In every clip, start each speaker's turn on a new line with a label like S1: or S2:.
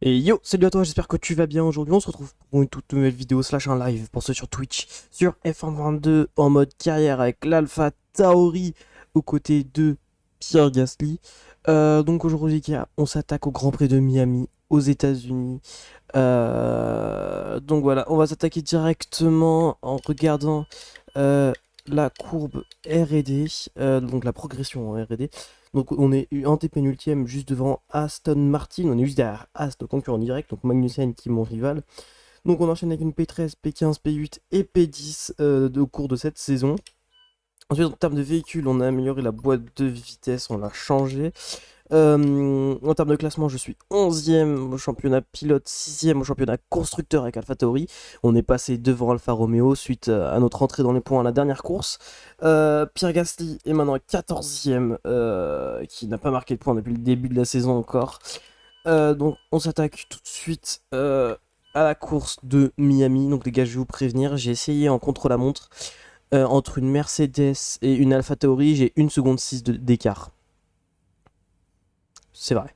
S1: Et yo, salut à toi, j'espère que tu vas bien. Aujourd'hui on se retrouve pour une toute nouvelle vidéo slash un live pour ceux sur Twitch sur F1.22 en mode carrière avec l'Alpha Tauri aux côtés de Pierre Gasly. Donc aujourd'hui on s'attaque au Grand Prix de Miami aux États-Unis. Donc voilà, on va s'attaquer directement en regardant la courbe R&D, donc la progression en R&D. Donc on est antépénultième juste devant Aston Martin, on est juste derrière As, le concurrent direct, donc Magnussen qui est mon rival. Donc on enchaîne avec une P13, P15, P8 et P10 au cours de cette saison. Ensuite en termes de véhicule, on a amélioré la boîte de vitesse, on l'a changé. En termes de classement, je suis 11e au championnat pilote, 6e au championnat constructeur avec AlphaTauri. On est passé devant Alfa Romeo suite à notre entrée dans les points à la dernière course. Pierre Gasly est maintenant 14e, qui n'a pas marqué de points depuis le début de la saison encore. Donc on s'attaque tout de suite à la course de Miami. Donc les gars, je vais vous prévenir, j'ai essayé en contre-la-montre entre une Mercedes et une AlphaTauri, j'ai 1 seconde 6 d'écart. C'est vrai.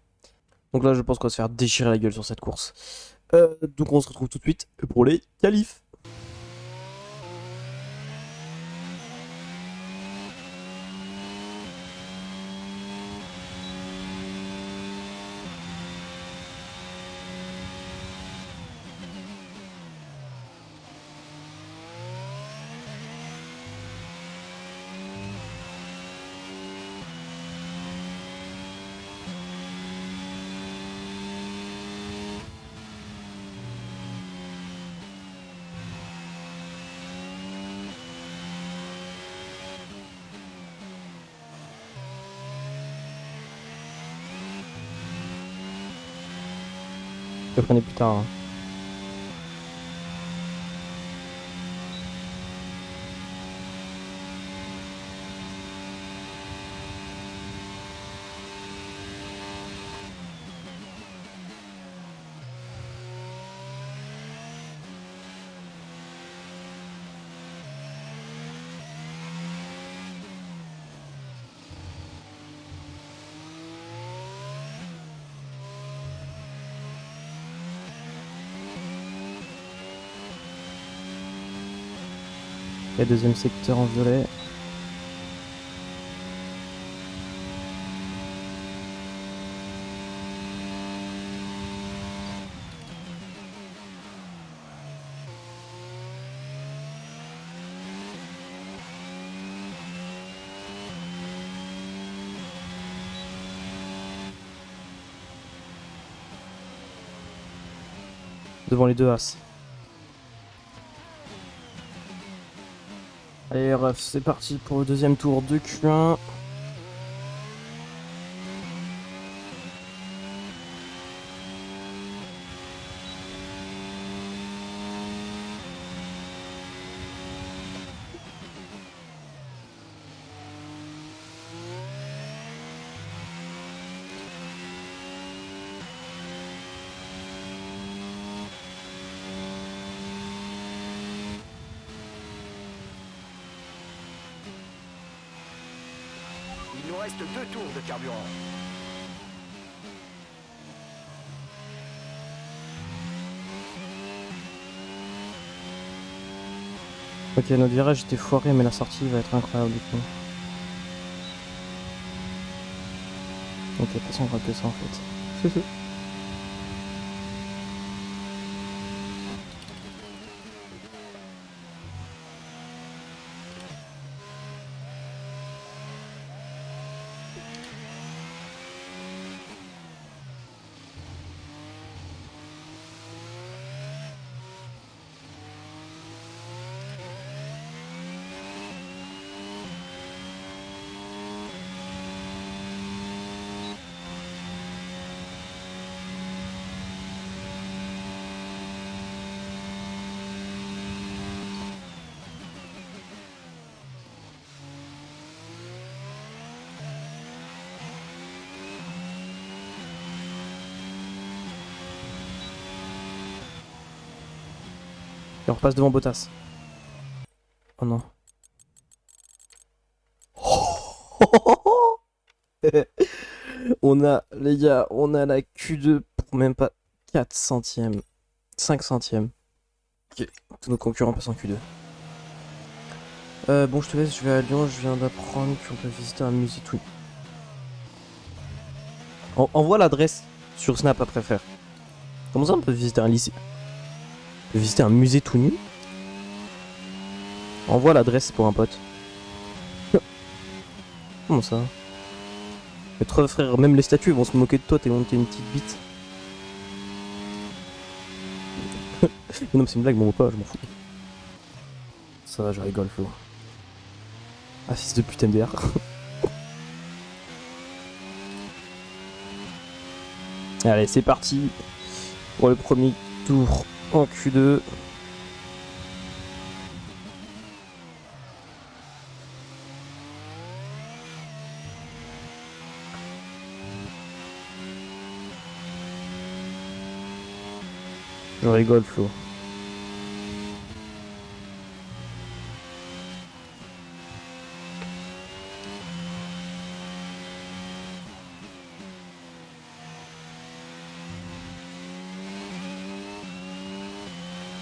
S1: Donc là, je pense qu'on va se faire déchirer la gueule sur cette course. Donc on se retrouve tout de suite pour les qualifs. Je le prenais plus tard. Hein. Le deuxième secteur en violet. Devant les deux As. Allez ref, c'est parti pour le deuxième tour de Q1.
S2: Il nous reste 2 tours de carburant.
S1: Ok, notre virage était foiré, mais la sortie va être incroyable du coup. Ok, de toute façon, on fera que ça en fait. Et on repasse devant Bottas. Oh non. On a, les gars, on a la Q2 pour même pas 4 centièmes. 5 centièmes. Ok, tous nos concurrents passent en Q2. Bon, je te laisse, je vais à Lyon, je viens d'apprendre qu'on peut visiter un musée tout nu. Envoie l'adresse sur Snap après faire. Comment ça on peut visiter un lycée? On peut visiter un musée tout nu? Envoie l'adresse pour un pote. Comment ça? Mais toi frère, même les statues vont se moquer de toi, t'es une petite bite. Non mais c'est une blague, mon pas, je m'en fous. Ça va, je rigole, Flo. Ah, fils de putain MDR. Allez, c'est parti pour le premier tour en Q2. Je rigole, Flo.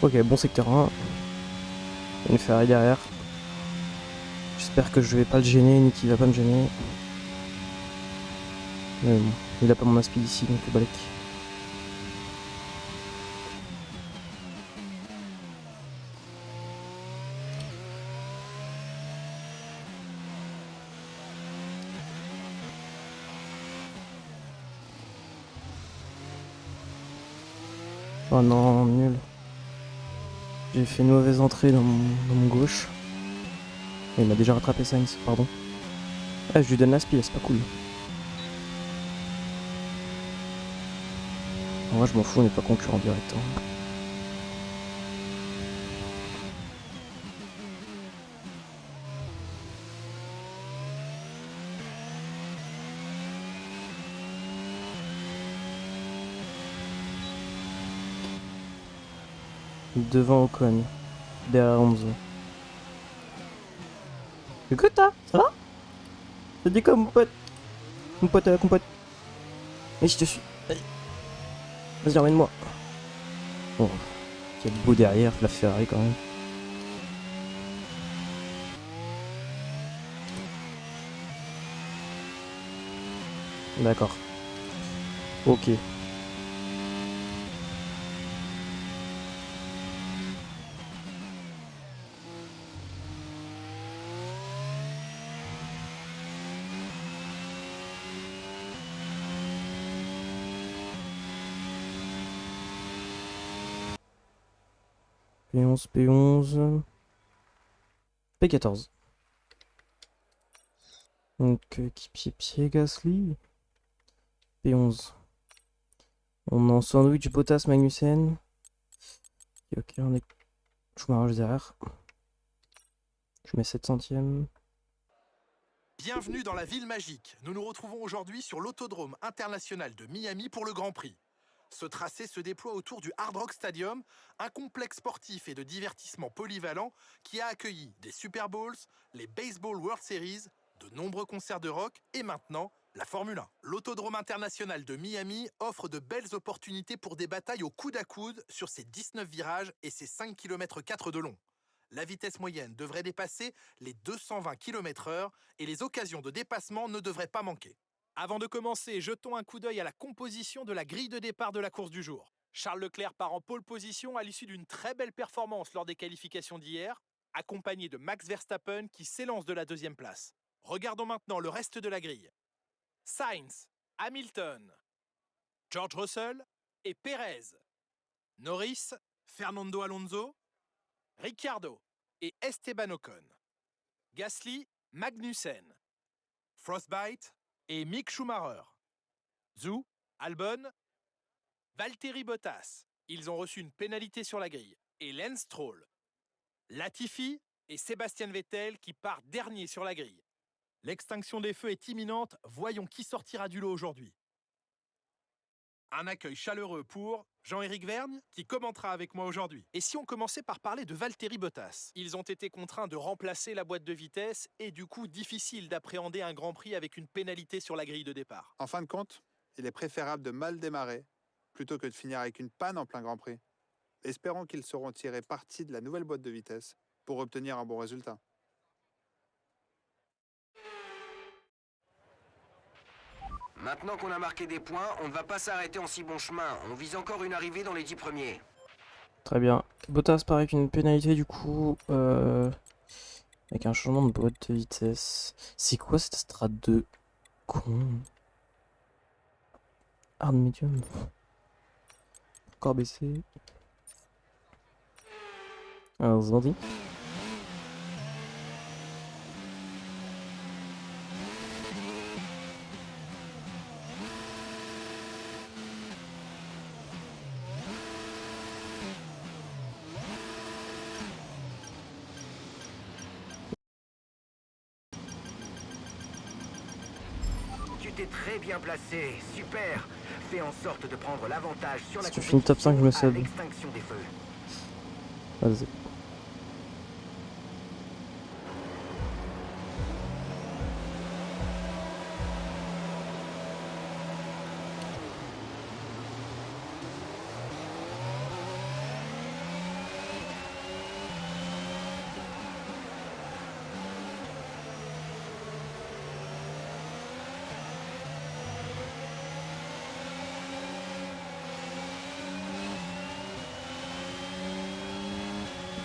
S1: Ok, bon secteur 1. Une Ferrari derrière. J'espère que je vais pas le gêner, ni qu'il va pas me gêner. Mais bon, il a pas mon aspi ici, donc le balèque. Oh non, nul. J'ai fait une mauvaise entrée dans mon gauche. Et il m'a déjà rattrapé Sainz, pardon. Ah, je lui donne l'aspi, c'est pas cool. En vrai, je m'en fous, on n'est pas concurrent direct. Hein. Devant Ocon. Derrière Alonso. Écoute, ça va? Ça dit quoi, mon pote? Mon pote, compote. Oui, je te suis. Vas-y, emmène-moi. Bon, quel beau derrière, la Ferrari quand même. D'accord. Ok. P11, P11. P14. Donc, équipier Gasly. P11. On est en sandwich Bottas Magnussen. Ok, on est. Je m'arrange derrière. Je mets 7 centièmes.
S3: Bienvenue dans la ville magique. Nous nous retrouvons aujourd'hui sur l'autodrome international de Miami pour le Grand Prix. Ce tracé se déploie autour du Hard Rock Stadium, un complexe sportif et de divertissement polyvalent qui a accueilli des Super Bowls, les Baseball World Series, de nombreux concerts de rock et maintenant la Formule 1. L'autodrome international de Miami offre de belles opportunités pour des batailles au coude à coude sur ses 19 virages et ses 5,4 km de long. La vitesse moyenne devrait dépasser les 220 km/h et les occasions de dépassement ne devraient pas manquer. Avant de commencer, jetons un coup d'œil à la composition de la grille de départ de la course du jour. Charles Leclerc part en pole position à l'issue d'une très belle performance lors des qualifications d'hier, accompagné de Max Verstappen qui s'élance de la deuxième place. Regardons maintenant le reste de la grille. Sainz, Hamilton, George Russell et Perez. Norris, Fernando Alonso, Ricciardo et Esteban Ocon. Gasly, Magnussen. Frostbite et Mick Schumacher. Zhou, Albon, Valtteri Bottas. Ils ont reçu une pénalité sur la grille. Et Lance Stroll. Latifi et Sébastien Vettel qui part dernier sur la grille. L'extinction des feux est imminente. Voyons qui sortira du lot aujourd'hui. Un accueil chaleureux pour Jean-Éric Vergne, qui commentera avec moi aujourd'hui. Et si on commençait par parler de Valtteri Bottas? Ils ont été contraints de remplacer la boîte de vitesse et du coup difficile d'appréhender un Grand Prix avec une pénalité sur la grille de départ.
S4: En fin de compte, il est préférable de mal démarrer plutôt que de finir avec une panne en plein Grand Prix. Espérons qu'ils sauront tirer parti de la nouvelle boîte de vitesse pour obtenir un bon résultat.
S2: Maintenant qu'on a marqué des points, on ne va pas s'arrêter en si bon chemin. On vise encore une arrivée dans les 10 premiers.
S1: Très bien. Bottas part avec une pénalité du coup. Avec un changement de boîte de vitesse. C'est quoi cette strat de con? Hard medium. Encore baissé. Alors, Zandi.
S2: Tu t'es très bien placé, super. Fais en sorte de prendre l'avantage sur la
S1: Si tu finis top 5, je me
S2: compétition à
S1: sub.
S2: l'extinction des feux.
S1: Vas-y.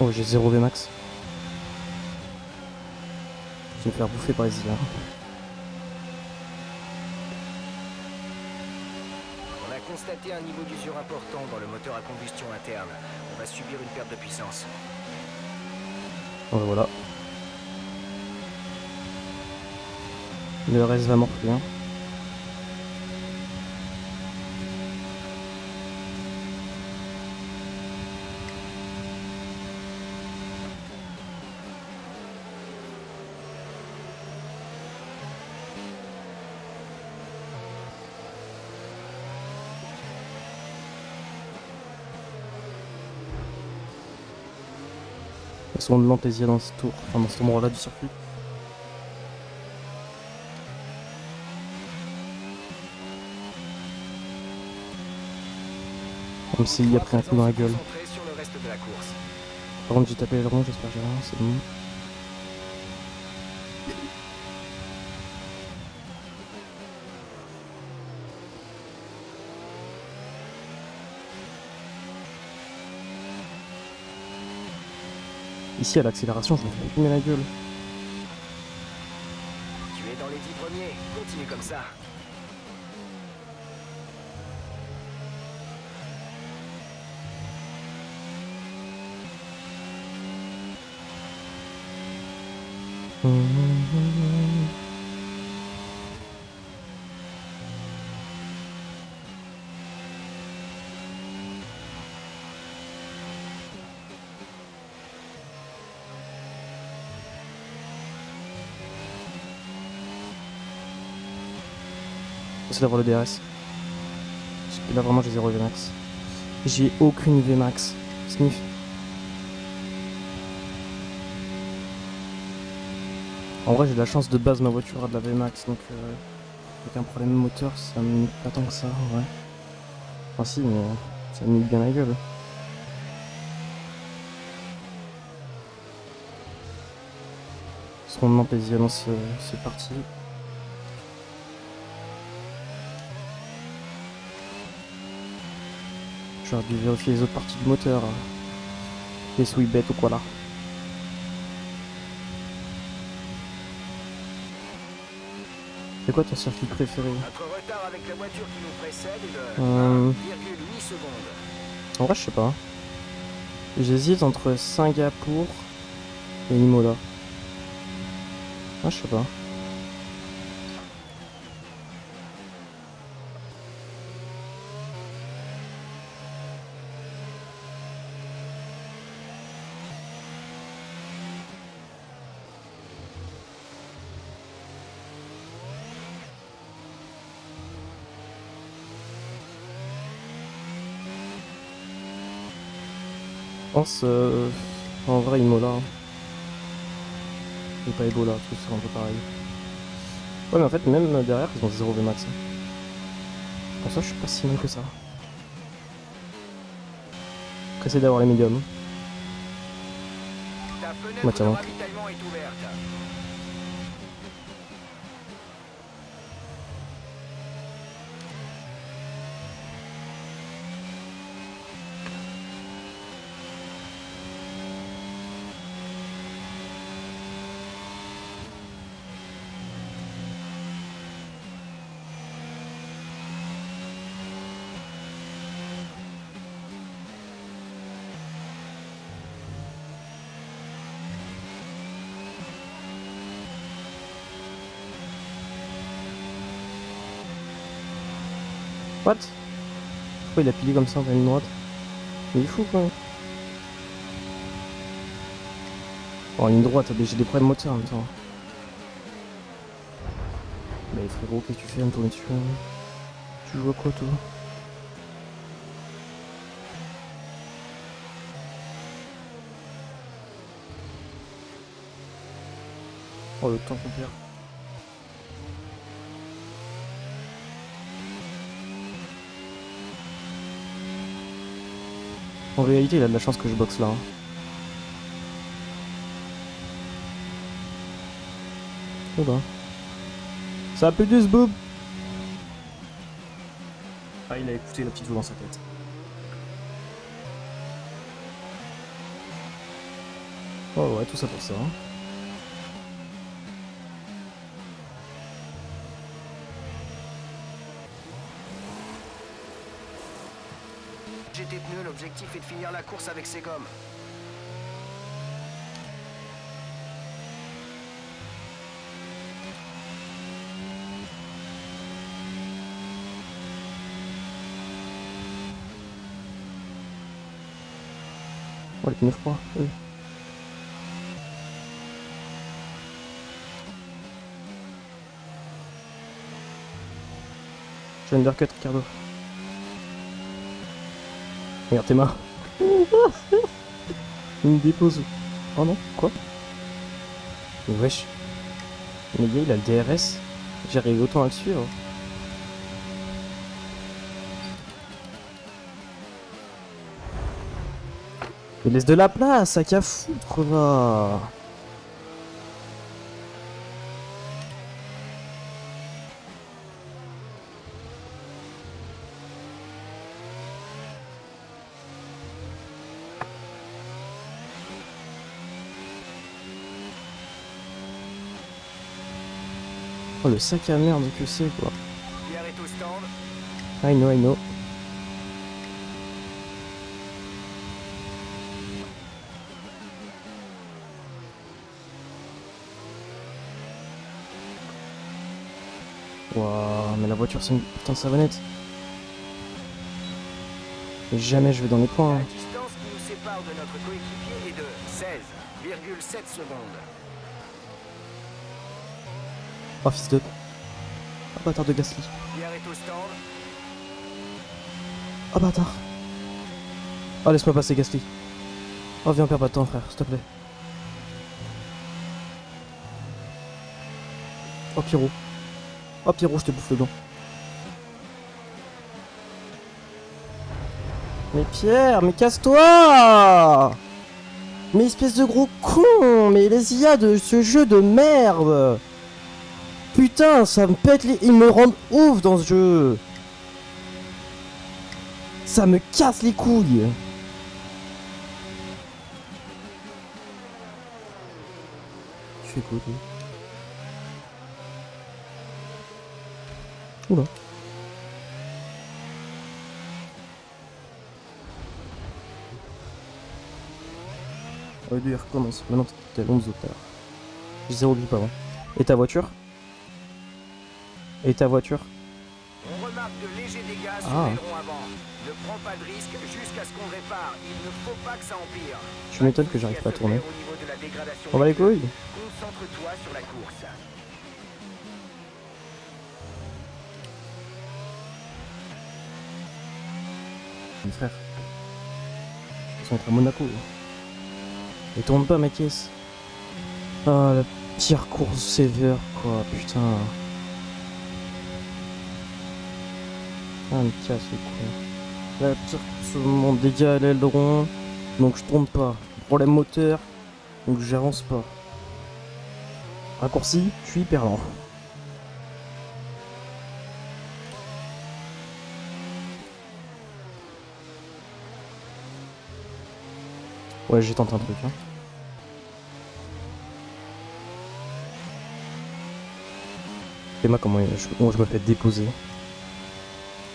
S1: Oh, j'ai 0 Vmax. Je vais me faire bouffer par les îles.
S2: On a constaté un niveau d'usure important dans le moteur à combustion interne. On va subir une perte de puissance.
S1: Voilà. Le reste va morfler. Hein. De toute façon, on demande plaisir dans ce tour, enfin dans cet endroit-là du circuit. Comme s'il y a pris un coup dans la gueule.
S2: Sur le reste de la course.
S1: Par contre, j'ai tapé le rond, j'espère que j'ai rien, c'est bon. Ici, à l'accélération, je me fais fumer la gueule.
S2: Tu es dans les 10 premiers. Continue comme ça.
S1: C'est d'avoir le DRS. Parce que là, vraiment, j'ai 0 Vmax. J'ai aucune Vmax. Sniff. En vrai, j'ai de la chance de base, ma voiture a de la Vmax, donc avec un problème moteur, ça me nique pas tant que ça, en vrai. Enfin, si, mais ça me nique bien la gueule. Son nom plaisir dans c'est parti. J'aurais dû vérifier les autres parties du moteur. Les souilles bêtes ou quoi là. C'est quoi ton circuit préféré?
S2: Notre retard avec la voiture qui nous précède est de
S1: Euh,
S2: 1,8 secondes.
S1: En vrai, je sais pas. J'hésite entre Singapour et Imola. Ah, je sais pas. pense en vrai Imola. Hein. Et pas Ebola, parce que c'est un peu pareil. Ouais mais en fait même derrière ils ont 0 Vmax. Hein. Pour ça je suis pas si mal que ça. Essayer d'avoir les médiums.
S2: Ta fenêtre
S1: Bah
S2: de
S1: tiens.
S2: ravitaillement est ouverte.
S1: What? Pourquoi il a pilé comme ça en pleine ligne droite? Il est fou quoi. En ligne droite, j'ai des problèmes moteurs en même temps. Mais frérot, qu'est-ce que tu fais à me tourner dessus? Hein? Tu joues à quoi toi? Oh le temps qu'on perd. En réalité, il a de la chance que je boxe là. Hein. Oula. Ça a pu de ce boob. Ah, il a écouté la petite voix dans sa tête. Oh ouais, tout ça pour ça. Hein.
S2: J'ai tes pneus, l'objectif est de finir la course avec ces gommes.
S1: Oh, les pneus froids. Je viens undercut, Ricardo. Regarde tes mains. Il me dépose. Oh non, quoi? Mais wesh. Mais gars, il a le DRS. J'arrive autant à le suivre. Mais laisse de la place, ça qu'à foutre là. Oh le sac à merde que c'est quoi.
S2: Pierre est au stand.
S1: I know, I know. Waouh, mais la voiture c'est une putain de savonnette. Et jamais je vais dans les points.
S2: La
S1: Hein.
S2: distance qui nous sépare de notre coéquipier est de 16,7 secondes.
S1: Oh fils de... Oh bâtard de Gasly.
S2: Pierre est au stand.
S1: Oh bâtard. Oh laisse-moi passer Gasly. Oh viens, perds pas de temps frère, s'il te plaît. Oh Pierrot. Oh Pierrot, je te bouffe le gant. Mais Pierre, mais casse-toi! Mais espèce de gros con! Mais les IA de ce jeu de merde! Putain, ça me pète les... Ils me rendent ouf dans ce jeu! Ça me casse les couilles! Tu fais quoi toi? Oula. Oh, lui, il recommence. Maintenant, t'es Alonso tout à l'heure. J'ai 0 grip avant. Et ta voiture? Et ta voiture?
S2: On remarque de légers dégâts sur
S1: Ah.
S2: l'aileron avant. Ne prends pas de risque jusqu'à ce qu'on répare. Il ne faut pas que ça empire.
S1: Tu m'étonnes que j'arrive pas à tourner.
S2: Au niveau de la dégradation
S1: On va les couilles.
S2: Concentre-toi sur la course.
S1: Mes frères. l'impression d'être à Monaco. Et tourne pas ma caisse. Ah, la pire course ever, quoi, putain. Ah, me casse le cou. La pire course au monde, dégâts à l'aileron. Donc je tourne pas. Problème moteur. Donc j'avance pas. Raccourci, je suis hyper lent. Ouais, j'ai tenté un truc, hein. Et moi, comment je me fais déposer.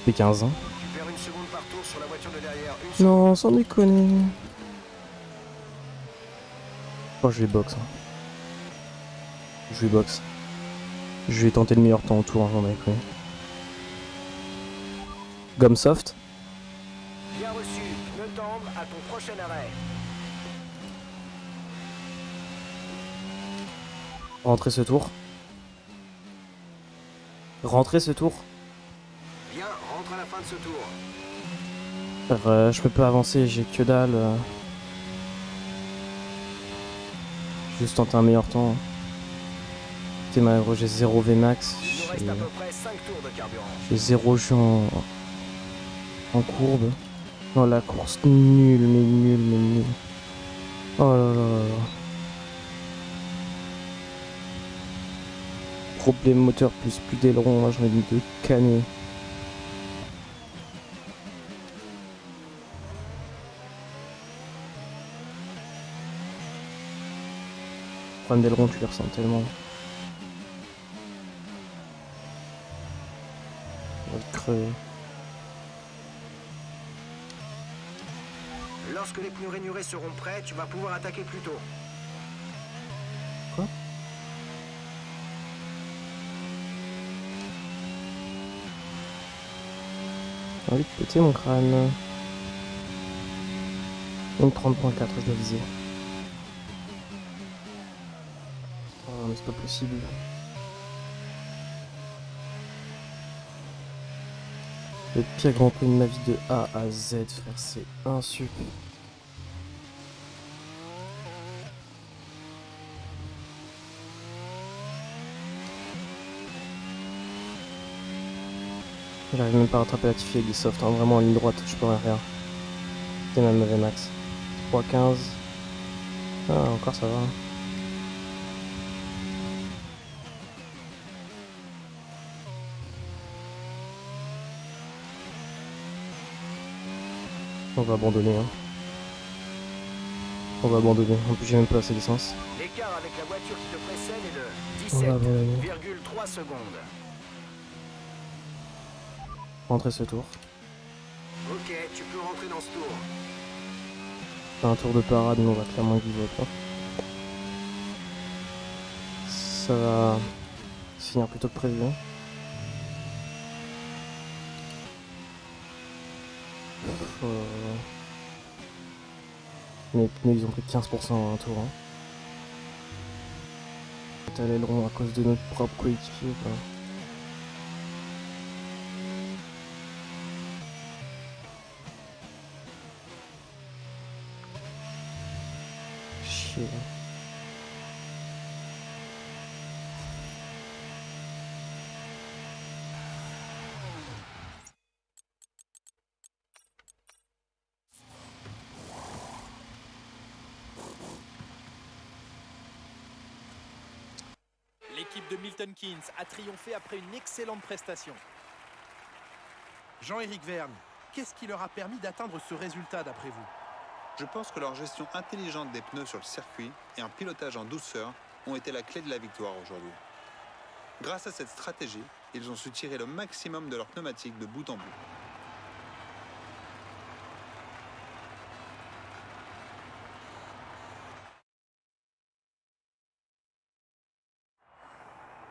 S1: J'ai 15 ans.
S2: Tu perds une seconde par tour sur la voiture de derrière. Une seconde.
S1: Non, sans déconner. Oh, je vais box. Hein. Je vais box. Je vais tenter le meilleur temps au tour, hein, j'en ai cru. Gomme soft.
S2: Bien reçu. Me tendre à ton prochain arrêt.
S1: Rentrer ce tour. Rentrer ce tour.
S2: Bien, rentre à la fin de ce tour.
S1: Je peux pas avancer, j'ai que dalle. Juste tenter un meilleur temps. T'es malheureux, j'ai 0 Vmax.
S2: Il nous reste à peu près 5 tours de carburant.
S1: J'ai 0 jus en courbe. Oh la course nulle, mais nulle, mais nulle. Oh là là là là. Problème moteur plus d'aileron, là j'en ai mis 2 canets. Problème d'aileron, tu les ressens tellement. On va te crever.
S2: Lorsque les pneus rainurés seront prêts, tu vas pouvoir attaquer plus tôt.
S1: Quoi? J'ai envie de péter mon crâne. Donc 30.4, je dois viser. Oh, mais c'est pas possible. Le pire grand prix de ma vie de A à Z, frère, c'est insup. J'arrive même pas à rattraper la Tiffy avec des softs, hein. Vraiment en ligne droite, je peux rien. C'est même mauvais max. 3.15. Ah, encore ça va. On va abandonner, hein. On va abandonner. En plus, j'ai même pas assez d'essence.
S2: L'écart avec la voiture qui te précède est de
S1: On va abandonner.
S2: 17,3 secondes.
S1: Rentrer ce tour.
S2: Ok, tu peux rentrer dans ce tour.
S1: Faire un tour de parade, mais on va clairement give up, hein. Ça va se finir plus tôt que prévu, hein. Mes pneus ils ont pris 15% en un tour, hein. T'as l'aileron à cause de notre propre coéquipier, quoi. Chier.
S3: L'équipe de Milton Keynes a triomphé après une excellente prestation. Jean-Éric Verne, qu'est-ce qui leur a permis d'atteindre ce résultat d'après vous?
S4: Je pense que leur gestion intelligente des pneus sur le circuit et un pilotage en douceur ont été la clé de la victoire aujourd'hui. Grâce à cette stratégie, ils ont su tirer le maximum de leurs pneumatiques de bout en bout.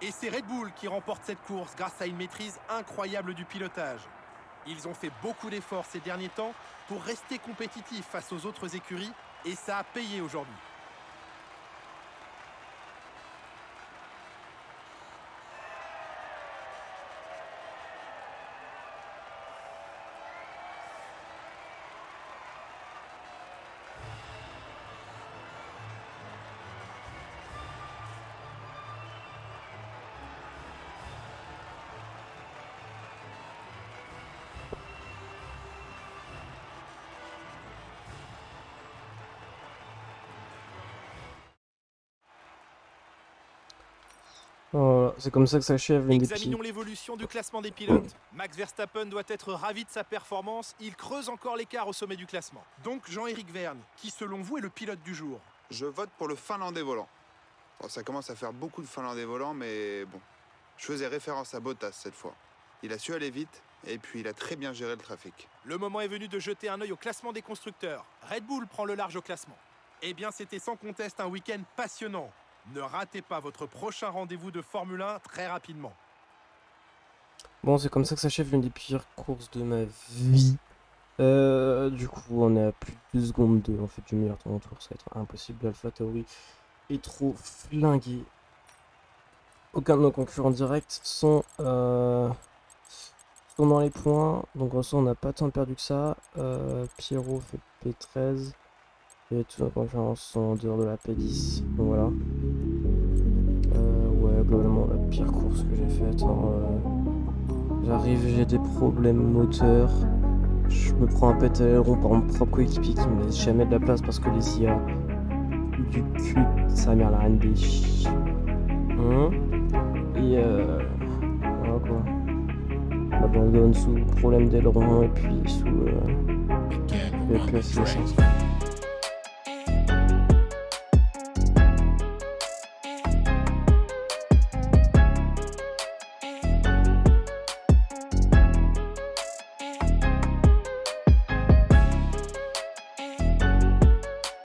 S3: Et c'est Red Bull qui remporte cette course grâce à une maîtrise incroyable du pilotage. Ils ont fait beaucoup d'efforts ces derniers temps pour rester compétitifs face aux autres écuries et ça a payé aujourd'hui.
S1: Voilà, c'est comme ça que s'achève l'une des
S3: Examinons l'évolution du classement des pilotes. Max Verstappen doit être ravi de sa performance. Il creuse encore l'écart au sommet du classement. Donc Jean-Éric Vergne, qui selon vous est le pilote du jour?
S4: Je vote pour le Finlandais volant. Bon, ça commence à faire beaucoup de Finlandais volants, mais bon. Je faisais référence à Bottas cette fois. Il a su aller vite, et puis il a très bien géré le trafic.
S3: Le moment est venu de jeter un œil au classement des constructeurs. Red Bull prend le large au classement. Eh bien, c'était sans conteste un week-end passionnant. Ne ratez pas votre prochain rendez-vous de Formule 1 très rapidement.
S1: Bon, c'est comme ça que s'achève l'une des pires courses de ma vie. Du coup, on est à plus de 2 secondes de en fait, du meilleur temps en tour. Ça va être impossible. AlphaTauri est trop flingué. Aucun de nos concurrents directs sont dans les points. Donc, en soi, on n'a pas tant perdu que ça. Pierrot fait P13. Et tous nos concurrents sont en dehors de la P10. Donc, voilà. Ouais, globalement, la pire course que j'ai faite. J'arrive, j'ai des problèmes moteurs. Je me prends un pet à l'aileron par mon propre coéquipier qui me laisse jamais de la place parce que les IA du cul, sa mère la reine des Et voilà quoi. On abandonne sous problème d'aileron et puis sous le essence.